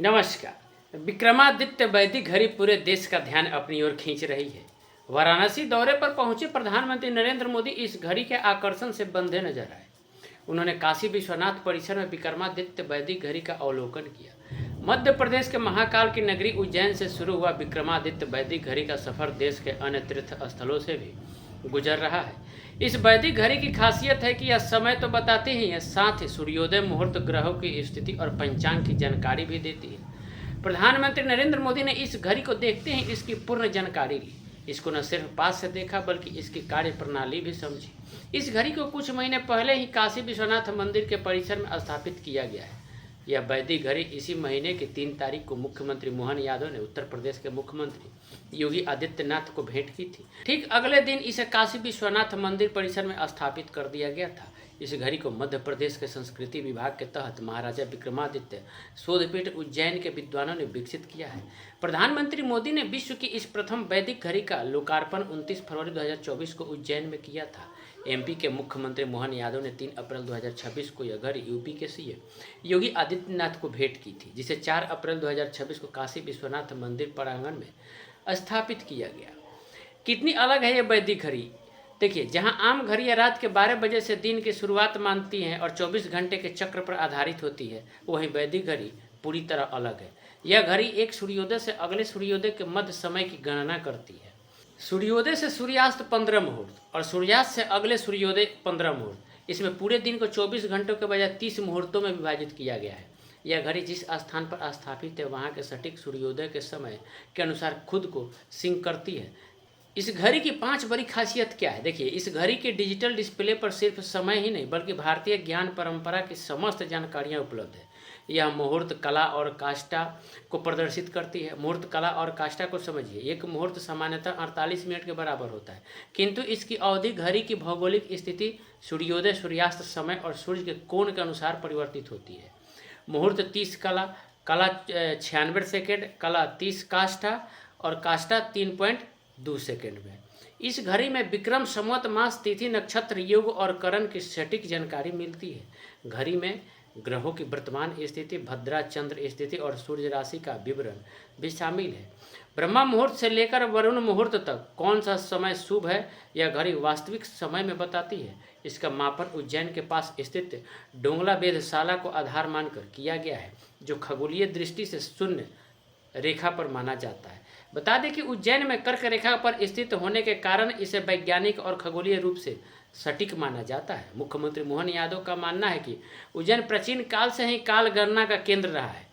नमस्कार। विक्रमादित्य वैदिक घड़ी पूरे देश का ध्यान अपनी ओर खींच रही है। वाराणसी दौरे पर पहुंचे प्रधानमंत्री नरेंद्र मोदी इस घड़ी के आकर्षण से बंधे नजर आए। उन्होंने काशी विश्वनाथ परिसर में विक्रमादित्य वैदिक घड़ी का अवलोकन किया। मध्य प्रदेश के महाकाल की नगरी उज्जैन से शुरू हुआ विक्रमादित्य वैदिक घड़ी का सफर देश के अन्य तीर्थ स्थलों से भी गुजर रहा है। इस वैदिक घड़ी की खासियत है कि यह समय तो बताती ही है, साथ ही सूर्योदय, मुहूर्त, ग्रहों की स्थिति और पंचांग की जानकारी भी देती है। प्रधानमंत्री नरेंद्र मोदी ने इस घड़ी को देखते ही इसकी पूर्ण जानकारी ली। इसको न सिर्फ पास से देखा बल्कि इसकी कार्य प्रणाली भी समझी। इस घड़ी को कुछ महीने पहले ही काशी विश्वनाथ मंदिर के परिसर में स्थापित किया गया है। यह वैदिक घड़ी इसी महीने की 3 तारीख को मुख्यमंत्री मोहन यादव ने उत्तर प्रदेश के मुख्यमंत्री योगी आदित्यनाथ को भेंट की थी। ठीक अगले दिन इसे काशी विश्वनाथ मंदिर परिसर में स्थापित कर दिया गया था। इस घड़ी को मध्य प्रदेश के संस्कृति विभाग के तहत महाराजा विक्रमादित्य शोधपीठ उज्जैन के विद्वानों ने विकसित किया है। प्रधानमंत्री मोदी ने विश्व की इस प्रथम वैदिक घड़ी का लोकार्पण 29 फरवरी 2024 को उज्जैन में किया था। एमपी के मुख्यमंत्री मोहन यादव ने 3 अप्रैल 2026 को यह घड़ी यूपी के सीएम योगी आदित्यनाथ को भेंट की थी, जिसे 4 अप्रैल 2026 को काशी विश्वनाथ मंदिर प्रांगण में स्थापित किया गया। कितनी अलग है ये वैदिक घड़ी। देखिए, जहां आम घड़ियां रात के 12 बजे से दिन की शुरुआत मानती हैं और 24 घंटे के चक्र पर आधारित होती है, वहीं वैदिक घड़ी पूरी तरह अलग है। यह घड़ी एक सूर्योदय से अगले सूर्योदय के मध्य समय की गणना करती है। सूर्योदय से सूर्यास्त 15 मुहूर्त और सूर्यास्त से अगले सूर्योदय 15 मुहूर्त। इसमें पूरे दिन को 24 घंटों के बजाय 30 मुहूर्तों में विभाजित किया गया है। यह घड़ी जिस स्थान पर स्थापित है वहाँ के सटीक सूर्योदय के समय के अनुसार खुद को सिंक करती है। इस घड़ी की 5 बड़ी खासियत क्या है। देखिए, इस घड़ी के डिजिटल डिस्प्ले पर सिर्फ समय ही नहीं बल्कि भारतीय ज्ञान परंपरा की समस्त जानकारियाँ उपलब्ध है। यह मुहूर्त, कला और काष्ठा को प्रदर्शित करती है। मुहूर्त, कला और काष्ठा को समझिए। एक मुहूर्त सामान्यतः 48 मिनट के बराबर होता है, किंतु इसकी अवधि घड़ी की भौगोलिक स्थिति, सूर्योदय, सूर्यास्त समय और सूर्य के कोण के अनुसार परिवर्तित होती है। मुहूर्त 30 कला, कला 96 सेकेंड, कला 30 काष्ठा और काष्ठा 3.2 सेकेंड में। इस घड़ी में विक्रम, संवत, मास, तिथि, नक्षत्र, योग और करण की सटीक जानकारी मिलती है। घड़ी में ग्रहों की वर्तमान स्थिति, भद्रा चंद्र स्थिति और सूर्य राशि का विवरण भी शामिल है। ब्रह्मा मुहूर्त से लेकर वरुण मुहूर्त तक कौन सा समय शुभ है, यह घड़ी वास्तविक समय में बताती है। इसका मापन उज्जैन के पास स्थित डोंगला वेधशाला को आधार मानकर किया गया है, जो खगोलीय दृष्टि से शून्य रेखा पर माना जाता है। बता दें कि उज्जैन में कर्क रेखा पर स्थित होने के कारण इसे वैज्ञानिक और खगोलीय रूप से सटीक माना जाता है। मुख्यमंत्री मोहन यादव का मानना है कि उज्जैन प्राचीन काल से ही काल गणना का केंद्र रहा है।